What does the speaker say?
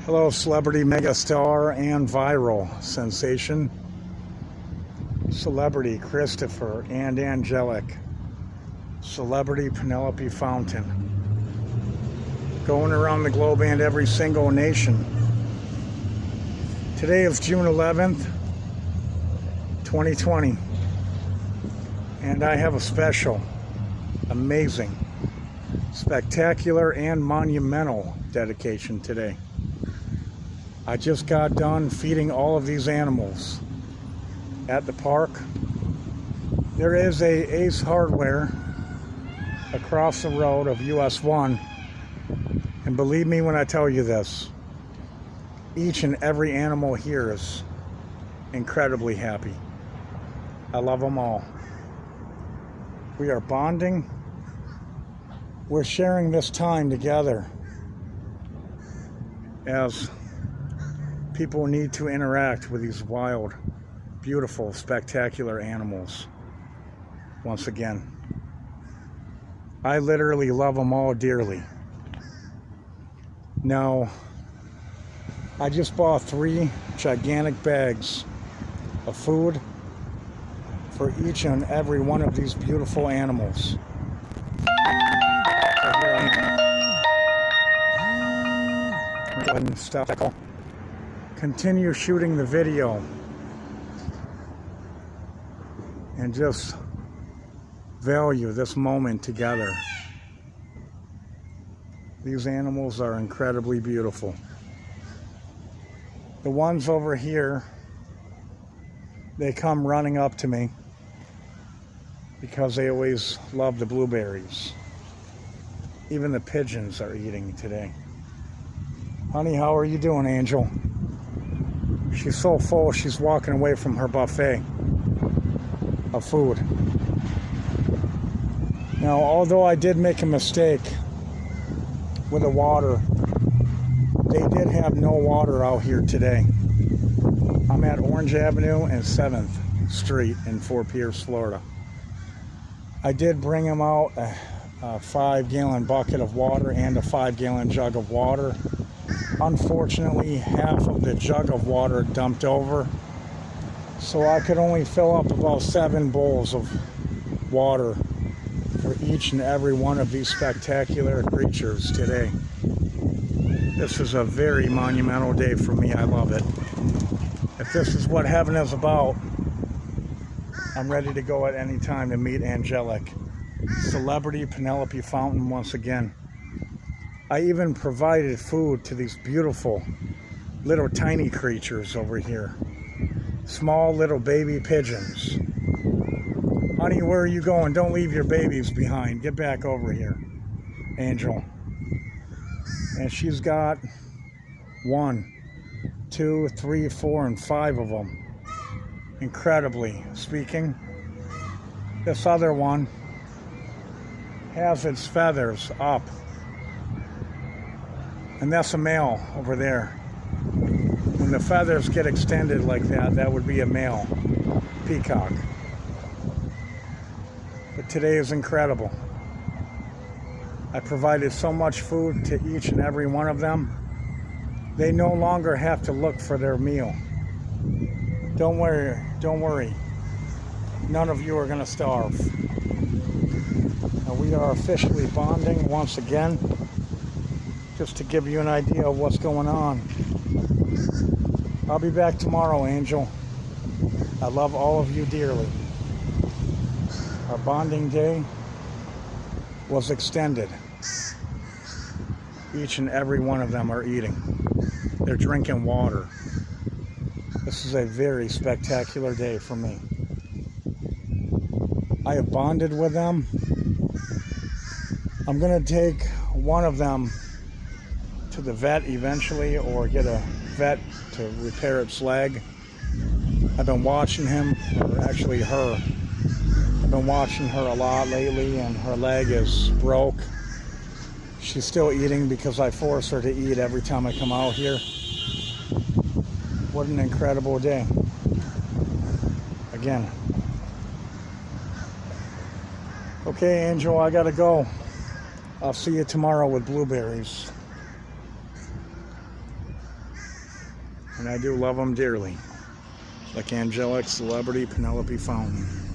Hello, celebrity megastar and viral sensation. Celebrity Christopher and angelic. Celebrity Penelope Fountain. Going around the globe and every single nation. Today is June 11th, 2020. And I have a special, amazing, spectacular, and monumental dedication today. I just got done feeding all of these animals at the park. There is a Ace Hardware across the road of US 1, and believe me when I tell you this, each and every animal here is incredibly happy. I love them all. We are bonding. We're sharing this time together as people need to interact with these wild, beautiful, spectacular animals. Once again, I literally love them all dearly. Now, I just bought 3 gigantic bags of food for each and every one of these beautiful animals. So here I am. Go ahead and stop that call. Continue shooting the video and just value this moment together. These animals are incredibly beautiful. The ones over here, they come running up to me because they always love the blueberries. Even the pigeons are eating today. Honey, how are you doing, Angel? She's so full, she's walking away from her buffet of food. Now, although I did make a mistake with the water, they did have no water out here today. I'm at Orange Avenue and 7th Street in Fort Pierce, Florida. I did bring them out a 5-gallon bucket of water and a 5-gallon jug of water. Unfortunately, half of the jug of water dumped over, so I could only fill up about 7 bowls of water for each and every one of these spectacular creatures today. This is a very monumental day for me. I love it. If this is what heaven is about, I'm ready to go at any time to meet angelic. Celebrity Penelope Fountain once again. I even provided food to these beautiful little tiny creatures over here. Small little baby pigeons. Honey, where are you going? Don't leave your babies behind. Get back over here, Angel. And she's got 1, 2, 3, 4, and 5 of them. Incredibly speaking. This other one has its feathers up. And that's a male over there. When the feathers get extended like that, that would be a male peacock. But today is incredible. I provided so much food to each and every one of them. They no longer have to look for their meal. Don't worry. None of you are going to starve. Now we are officially bonding once again. Just to give you an idea of what's going on. I'll be back tomorrow, Angel. I love all of you dearly. Our bonding day was extended. Each and every one of them are eating. They're drinking water. This is a very spectacular day for me. I have bonded with them. I'm going to take one of them to the vet eventually, or get a vet to repair its leg. I've been watching him, or actually her. I've been watching her a lot lately, and her leg is broke. She's still eating because I force her to eat every time I come out here. What an incredible day. Again. Okay, Angel, I gotta go. I'll see you tomorrow with blueberries. And I do love them dearly. Like angelic celebrity Penelope Fountain.